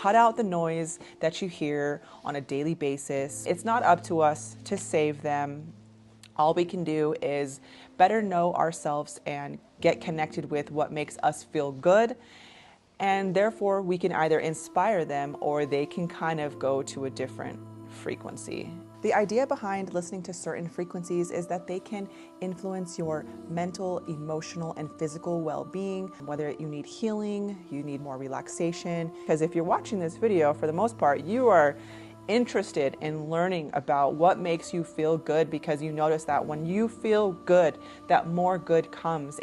cut out the noise that you hear on a daily basis. It's not up to us to save them. All we can do is better know ourselves and get connected with what makes us feel good. And therefore, we can either inspire them or they can kind of go to a different frequency. The idea behind listening to certain frequencies is that they can influence your mental, emotional, and physical well-being, whether you need healing, you need more relaxation. Because if you're watching this video, for the most part, you are interested in learning about what makes you feel good, because you notice that when you feel good, that more good comes.